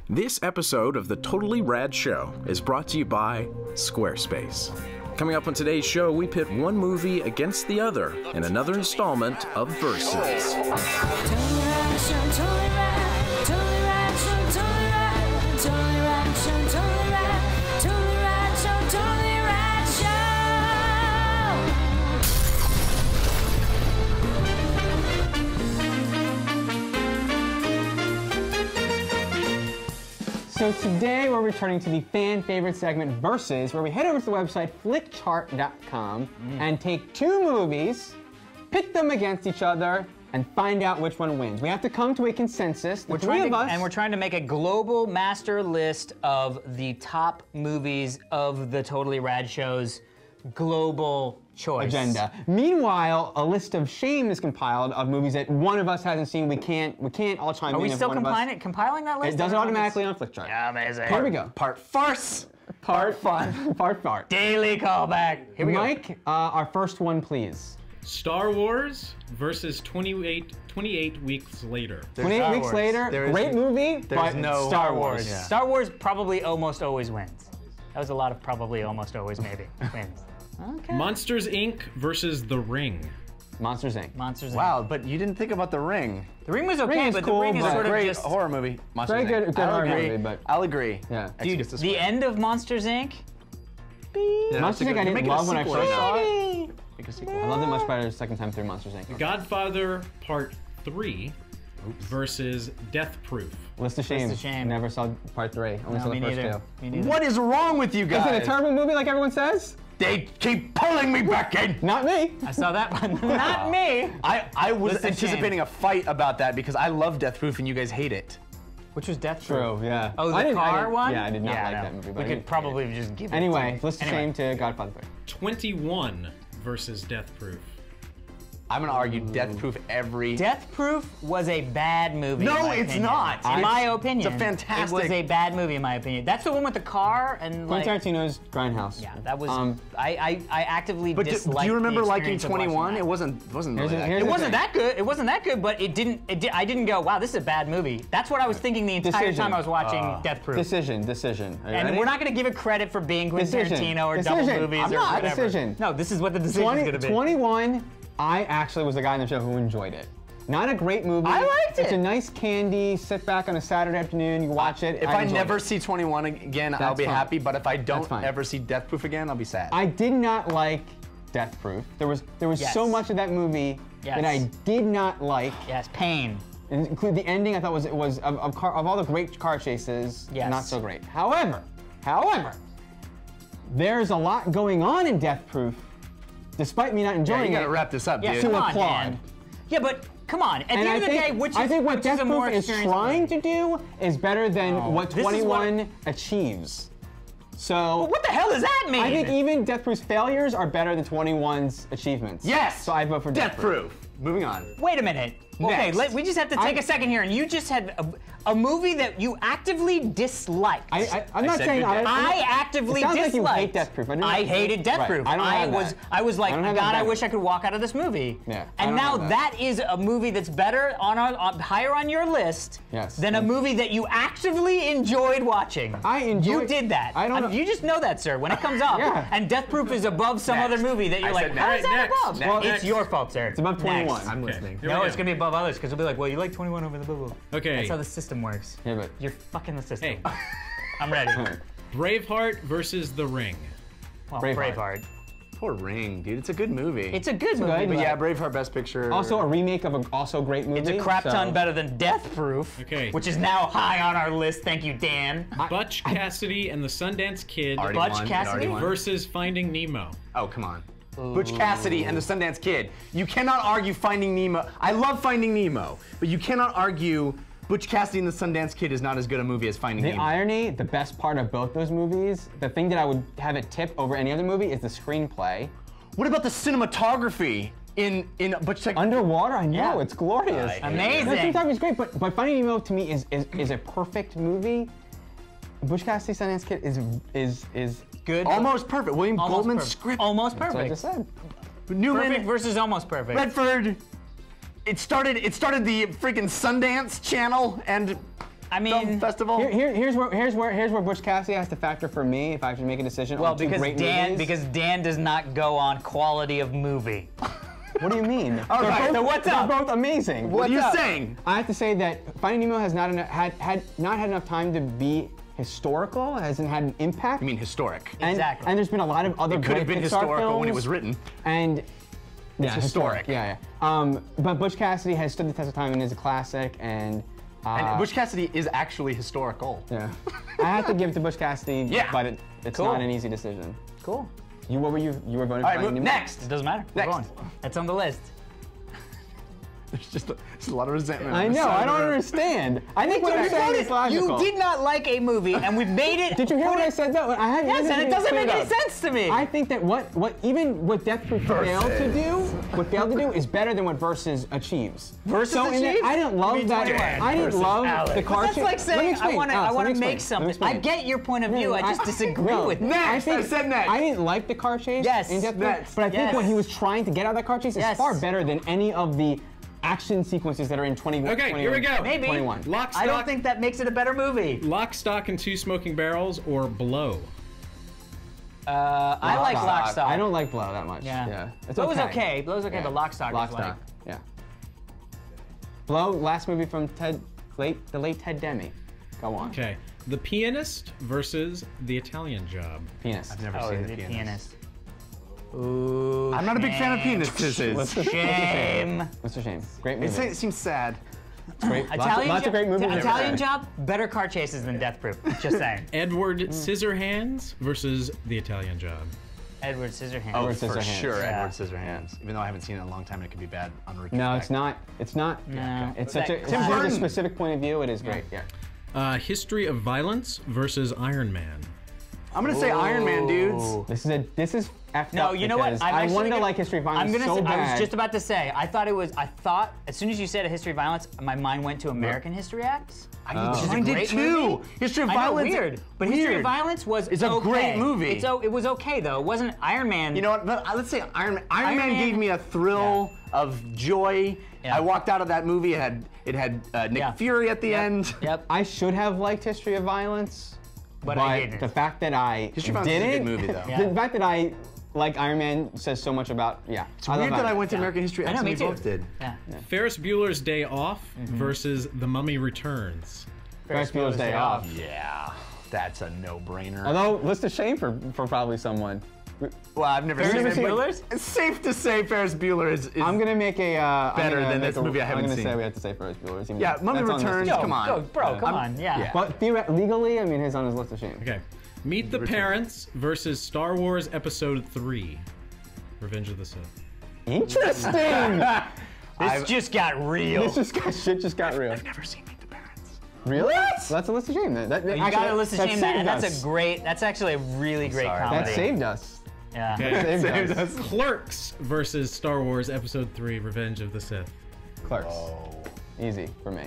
This episode of The Totally Rad Show is brought to you by Squarespace. Coming up on today's show, we pit one movie against the other in another installment of Versus. So today we're returning to the fan favorite segment Versus, where we head over to the website flickchart.com and take two movies, pit them against each other, and find out which one wins. We have to come to a consensus, the three of us. And we're trying to make a global master list of the top movies of the Totally Rad Show's global choice agenda. Meanwhile, a list of shame is compiled of movies that one of us hasn't seen. We can't all chime in. Are we if still one of us, compiling that list? It does it automatically on Flickchart. Yeah, amazing. Here we go. Part farce. Part fun. Part fart. Daily callback. Here we go. Mike, our first one, please. Star Wars versus 28 weeks later. 28 weeks later, great movie, but no Star Wars. Yeah. Star Wars probably almost always wins. That was a lot of probably almost always maybe wins. Okay. Monsters, Inc. versus The Ring. Monsters, Inc. Monsters, Inc. Wow, but you didn't think about The Ring. The Ring was okay, Ring is but cool, The Ring is but sort of Great just... horror movie. Monsters, Very Inc. good I'll horror agree. movie, but I'll agree. yeah. Dude, the end of Monsters, Inc. Yeah, Monsters, Inc. I didn't love when I first saw it. Make a sequel. I loved it much better the second time through Monsters, Inc. Godfather Part 3 versus Death Proof. List of Shame. List of Shame. Never saw part 3. Only saw the me first neither. two. Me neither. What is wrong with you guys? Is it a terrible movie like everyone says? They keep pulling me back in. Not me. I saw that one. Not me. I was List of anticipating a fight about that because I love Death Proof and you guys hate it. Which was Death True, Proof? yeah. Oh, I the didn't- I car didn't- one? Yeah, I did not like no. that movie. But We I could didn't- probably just give it Anyway, to List of Shame to Godfather 3. 21 versus Death Proof. I'm gonna argue Death Proof every... Death Proof was a bad movie. No, in my it's opinion. not. In my It's opinion, a fantastic- It was a bad movie in my opinion. That's the one with the car and like. Quentin Tarantino's Grindhouse. Yeah, that was. I actively But do disliked you remember the liking experience of watching 21? that. It wasn't really Here's that the good. It thing. wasn't that good. It wasn't that good, but it didn't. I didn't go, wow, this is a bad movie. That's what I was thinking the entire Decision. time I was watching Death Proof. Decision. Are you And ready? we're not going to give it credit for being Quentin Decision. Tarantino or Decision. double movies I'm or not. whatever. Decision. No, this is what the decision is going to be. 21, I actually was the guy in the show who enjoyed it. Not a great movie. I liked It's it. a nice candy, sit back on a Saturday afternoon, you watch it. If I enjoyed never it. see 21 again, I'll That's be fine. happy. But if I That's don't fine. ever see Death Proof again, I'll be sad. I did not like Death Proof. There was Yes. so much of that movie Yes. that I did not like. Yes, pain. Include the ending. I thought was of all the great car chases, Yes. not so great. However, there's a lot going on in Death Proof, despite me not Yeah, enjoying you gotta it. wrap this up, Yeah, dude. come To on, applaud. Dan. Yeah, but come on. At the And end of the day, I think what Death a more Proof is experienced trying movie? to do is better than what This is 21 achieves. So What the hell does that mean? I think even Death Proof's failures are better than 21's achievements. Yes! So I vote for Death Proof. Moving on. Wait a minute. Okay, Next. we just have to take a second here, and you just had a movie that you actively disliked. I'm not said saying good I. Death I actively It sounds like disliked. you hate Death Proof. I hated Death Right, Proof. I don't have that. I was like, I don't have God, that I better. wish I could walk out of this movie. Yeah, I And don't now have that. that is a movie that's better higher on your list Yes. than a movie that you actively enjoyed watching. You did that. I don't know. You just know that, sir. When it comes up, Yeah. and Death Proof is above some Next. other movie that you're I like, said how is next. that Next. above? Well, it's next. your fault, sir. It's above 21. Next. I'm Okay. listening. Here No, we it's go. gonna be above others because they'll be like, well, you like 21 over the boo boo. Okay. That's how the system works. Yeah, but You're fucking the system. Hey, I'm ready. Braveheart versus The Ring. Well, Braveheart. Braveheart. Poor Ring, dude. It's a good movie. It's a good movie, good, But but yeah, Braveheart Best Picture. also a remake of an also great movie. it's a crap so- ton better than Death Proof, Okay. which is now high on our list. Thank you, Dan. Butch Cassidy and the Sundance Kid Already Butch won. It Cassidy? already won. versus Finding Nemo. Oh, come on. Butch Cassidy and the Sundance Kid. You cannot argue Finding Nemo. I love Finding Nemo, but you cannot argue Butch Cassidy and the Sundance Kid is not as good a movie as Finding The Nemo. irony, the best part of both those movies, the thing that I would have it tip over any other movie is the screenplay. What about the cinematography in Butch Cassidy? Underwater, I know, Yeah. it's glorious. Amazing. The cinematography is great, but Finding Nemo to me is a perfect movie. Butch Cassidy Sundance Kid is Good. Almost perfect. William Almost Goldman's perfect. script. Almost That's what I perfect. just said. Newman, Perfect versus almost perfect. Redford. It started the freaking Sundance Channel and I mean, film festival. Here's where Butch Cassidy has to factor for me if I have to make a decision. well, on two great movies. because Dan does not go on quality of movie. What do you mean? All right, both, so what's up? They're both amazing. What are you up? saying? I have to say that Finding Nemo has not had enough time to be historical. Hasn't had an impact. I mean, historic. and, Exactly. And there's been a lot of other It could great have been Pixar historical when it films, was written. And yeah, historic. Yeah. But Butch Cassidy has stood the test of time and is a classic. And And Butch Cassidy is actually historical. yeah, I have to give it to Butch Cassidy. Yeah. But it's Cool. not an easy decision. Cool. You were voting All right, for Finding Nemo? next. It doesn't matter. We're Next. going. It's on the list. There's a lot of resentment. I on the know. side I of don't the room. understand. I think what I'm saying is logical. You did not like a movie, and we've made it. Did you hear what I said though? I had Yes, and it doesn't make any sense to me. I think that what Death Proof failed to do is better than what Versus achieves. Versus so in that, achieves? I didn't love mean, that. Dan I didn't versus love Alex. the car That's chase. like Let me saying explain. I want Alex, let to me make explain. Let me something. I explain. get your point of view. I just disagree no. with it. Next, I said next. I didn't like the car chase Yes. in Death Proof, Next. but I think Yes. what he was trying to get out of that car chase is Yes. far better than any of the action sequences that are in 21. Okay, here we go. Maybe. 21. Lock, I don't Stock, think that makes it a better movie. Lock, Stock, and Two Smoking Barrels or Blow. I like Lock, Stock. I don't like Blow that much. Yeah. It's Blow was okay. Blow was okay, Yeah. but Lock, Stock Lock, was like. Stock. Yeah. Blow, last movie from the late Ted Demme. Go on. Okay. The Pianist versus The Italian Job. Penis. I've never Oh, seen the the pianist. Ooh. I'm not a big fan of shame. penises. Shame. What's a shame? Great movie. It seems sad. Great. Lots of great movies. Italian Job, better car chases than Death Proof. Just saying. Edward Scissorhands versus The Italian Job. Edward Scissorhands. Oh, Edward for Scissorhands. sure, Yeah. Edward Scissorhands. Even though I haven't seen it in a long time, it could be bad on retrospect. No, it's not. It's not. No. It's such a. Tim It's Burton. a specific point of view. It is great. Yeah. History of Violence versus Iron Man. I'm gonna say Iron Man, dudes. This is effed No, up you know what? because I'm I actually wanted to gonna- like History of Violence I'm gonna so say, bad. I was just about to say. I thought as soon as you said a History of Violence, my mind went to American History X. Oh. Which is a Mine did great too. movie. History of I know, Violence. weird. But History of Violence was It's a okay. great movie. It was okay though. It wasn't Iron Man. You know what? Let's say Iron Man Man- gave me a thrill of joy. Yeah. I walked out of that movie. It had Nick Yeah. Fury at the Yep. end. Yep. I should have liked History of Violence, But I didn't. the fact that I History of Violence is a didn't, good movie, though. Yeah. the fact that I like Iron Man says so much about It's weird that I went to American History I X know, and me we too. both did. Yeah. Ferris Bueller's Day Off versus The Mummy Returns. Ferris Bueller's Day Off. Yeah, that's a no-brainer. Although list of shame for probably someone. Well, I've never Ferris seen it. but Bueller's? It's safe to say Ferris Bueller is I'm gonna make a Better I'm gonna than make this movie I haven't I'm gonna seen. say we have to say Ferris Bueller's. even Yeah, though Mummy that's on the Returns, list. come on. Go, bro, come on. Yeah. yeah. But legally, I mean, he's on his list of shame. Okay. Meet the Parents versus Star Wars Episode 3. Revenge of the Sith. Interesting. This just got real. Shit just got real. I've never seen Meet the Parents. Really? Well, that's a list of shame then. You got a list of shame, and that's actually a really great sorry. comedy. That saved us. Yeah. Okay. Saved us. Clerks versus Star Wars Episode 3. Revenge of the Sith. Clerks. Oh. Easy for me.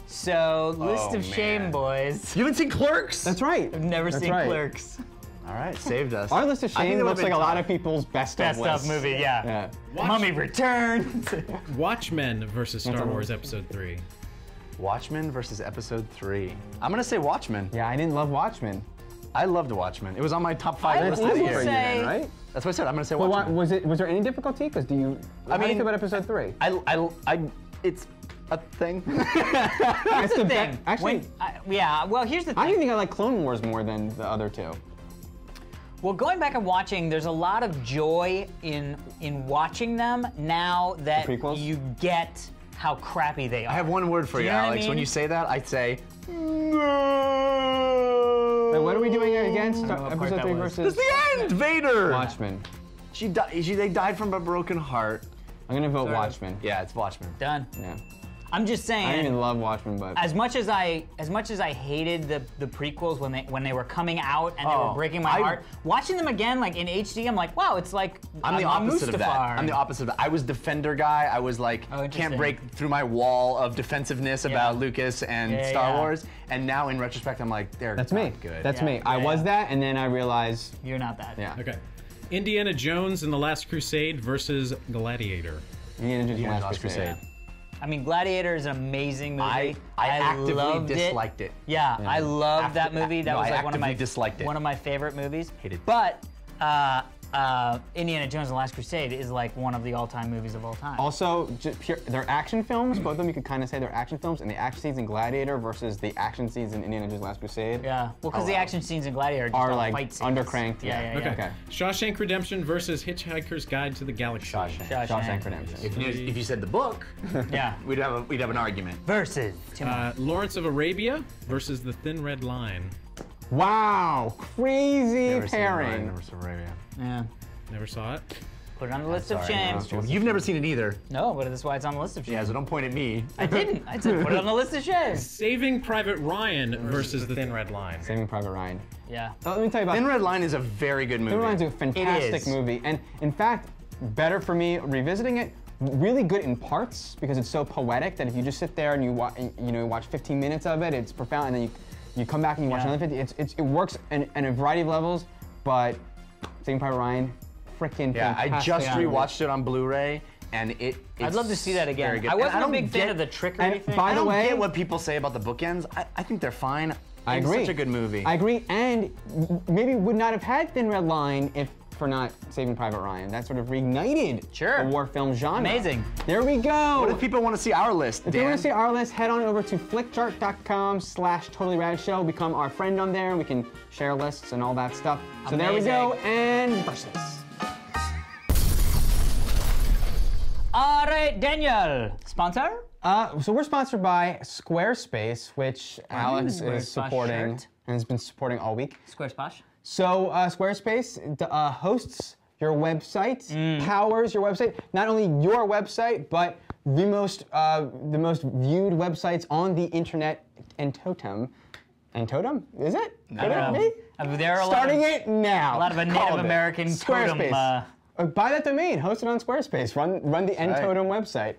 So, list Oh, of shame, man. boys. You haven't seen Clerks? That's right. I've never That's seen right. Clerks. All right, saved us. Our list of I think shame that looks would've like a been lot tough. of people's best Best of of lists. movie, yeah. Yeah. Mummy Returns. Watchmen versus Star on- Wars Episode 3. Watchmen versus Episode 3. I'm gonna say Watchmen. Yeah, I didn't love Watchmen. I loved Watchmen. It was on my top 5 I list would this Easy year. for you say- then, right? That's what I said. I'm gonna say Well, Watchmen. was there any difficulty? Because how do you mean- feel about episode 3? It's a thing. That's the thing. Actually, Well, here's the I thing. even think I like Clone Wars more than the other two. Well, going back and watching, there's a lot of joy in watching them now that The prequels? you get how crappy they are. I have one word for Do you, you know what I Alex. When mean? you say that, I say no. Wait, what are we doing against? know what part Episode that 3 was. versus It's the end, Vader. Watchmen. They died from a broken heart. I'm gonna vote Sorry. Watchmen. Yeah, it's Watchmen. Done. Yeah. I'm just saying. I didn't even love Watchmen, but as much as I hated the prequels when they were coming out and they Oh, were breaking my heart, watching them again like in HD, I'm like, wow, it's like I'm the opposite of that. Mustafar. I'm the opposite of that. I was Defender guy. I was like, Oh, can't interesting. break through my wall of defensiveness about Yeah. Lucas and Yeah, Star yeah. Wars. And now in retrospect, I'm like, they're that's not me. good. That's Yeah, me. I yeah, was yeah. that, and then I realized, You're not that. yeah. Okay. Indiana Jones and the Last Crusade versus Gladiator. Indiana Jones and the Last Crusade. I mean, Gladiator is an amazing movie. I actively loved disliked it. Yeah, I loved that movie. That No, was I like actively disliked it. one of my favorite movies. Hated. But Indiana Jones and the Last Crusade is like one of the all-time movies of all time. Also, they're action films. Both of them, you could kind of say they're action films, and the action scenes in Gladiator versus the action scenes in Indiana Jones and the Last Crusade. Yeah, well, because the action scenes in Gladiator just are all like fight scenes. undercranked. Yeah. Okay. Shawshank Redemption versus Hitchhiker's Guide to the Galaxy. Shawshank Redemption. If you said the book, Yeah. we'd have an argument. Versus. Lawrence of Arabia versus The Thin Red Line. Wow, crazy pairing. Yeah. Never saw it. Put it on the list of shame. Well, you've never seen it either. No, but that's why it's on the list of shame. Yeah, so don't point at me. I didn't. I said put it on the list of shame. Saving Private Ryan versus The Thin Red Line. Saving Private Ryan. Yeah. Let me tell you about Thin Red Line is a very good movie. Thin Red Line's a fantastic movie, and in fact, better for me revisiting it. Really good in parts because it's so poetic that if you just sit there and you watch 15 minutes of it, it's profound, and then you come back and you watch another 50. It works in a variety of levels, but Saving Private Ryan, freaking fantastic. I just rewatched it on Blu-ray, and it's I'd love to see that again. very good. I And wasn't a don't big fan get- of the trickery thing. by I the don't way, get what people say about the bookends. I think they're fine. I It's agree. such a good movie. I agree, and maybe would not have had Thin Red Line if for not Saving Private Ryan. That sort of reignited the war film genre. Amazing. There we go. What if people want to see our list, If Dan? you want to see our list, head on over to flickchart.com/totallyradshow. Become our friend on there, and we can share lists and all that stuff. So there we go, and versus. All right, Daniel. Sponsor? So we're sponsored by Squarespace, which Alex is supporting shirt. and has been supporting all week. Squarespace. So Squarespace hosts your website, powers your website. Not only your website, but the most viewed websites on the internet and totem. And totem? Is it? Could it be? There are Starting it now. a lot of Native Called it. American totem. Squarespace. Buy that domain. Host it on Squarespace. Run the N-Totem website.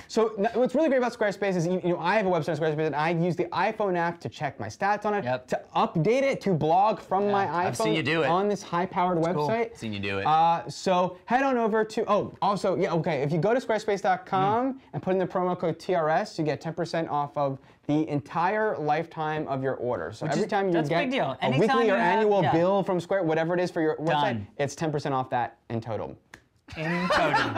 So what's really great about Squarespace is, I have a website on Squarespace, and I use the iPhone app to check my stats on it, to update it, to blog from my iPhone I've seen you do it. on this high-powered website. I've seen you do it. So head on over to, if you go to squarespace.com and put in the promo code TRS, you get 10% off of the entire lifetime of your order. So every time you that's a get big deal. a Anytime weekly you or have- annual yeah. bill from Square, whatever it is for your website, Done. it's 10% off that in total. In totem.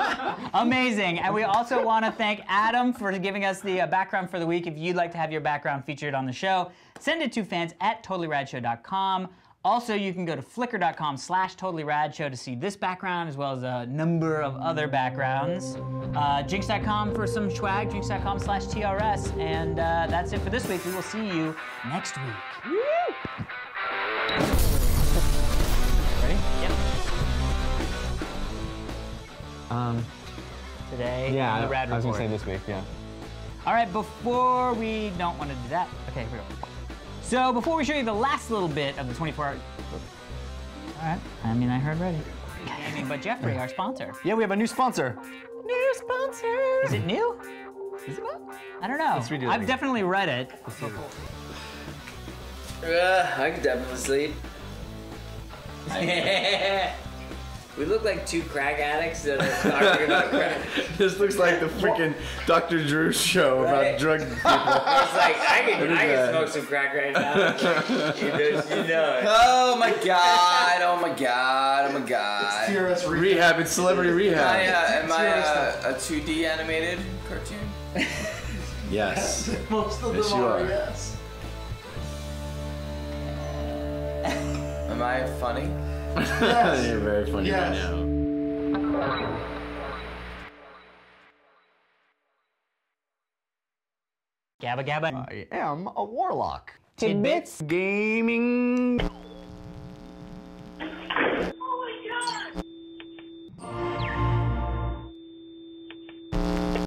Amazing. And we also want to thank Adam for giving us the background for the week. If you'd like to have your background featured on the show, send it to fans@totallyradshow.com. Also, you can go to flickr.com/totallyradshow to see this background as well as a number of other backgrounds. Jinx.com for some swag, jinx.com/TRS. And that's it for this week. We will see you next week. Ready? Yep. Today, Yeah, the Rad I was Report. gonna say this week, yeah. All right, before we don't want to do that. Okay, here we go. So before we show you the last little bit of the 24-hour. All right, I mean, I heard ready. Gaming, but Jeffrey, our sponsor. Yeah, we have a new sponsor. New sponsor. Is it new? Is it not? I don't know. Let's redo it I've again. definitely read it. I could definitely sleep. We look like two crack addicts that are talking about crack. This looks like the freaking Dr. Drew show Right. about drug people. It's like, I can that? smoke some crack right now. you know it. Oh my god, oh my god, oh my god. TRS Rehab, it's celebrity rehab. Am I a 2D animated cartoon? Yes. Most of Yes, them you are, are. yes. Am I funny? You're very funny Yes. right now. Gabba gabba. I am a warlock. Tidbits. Gaming.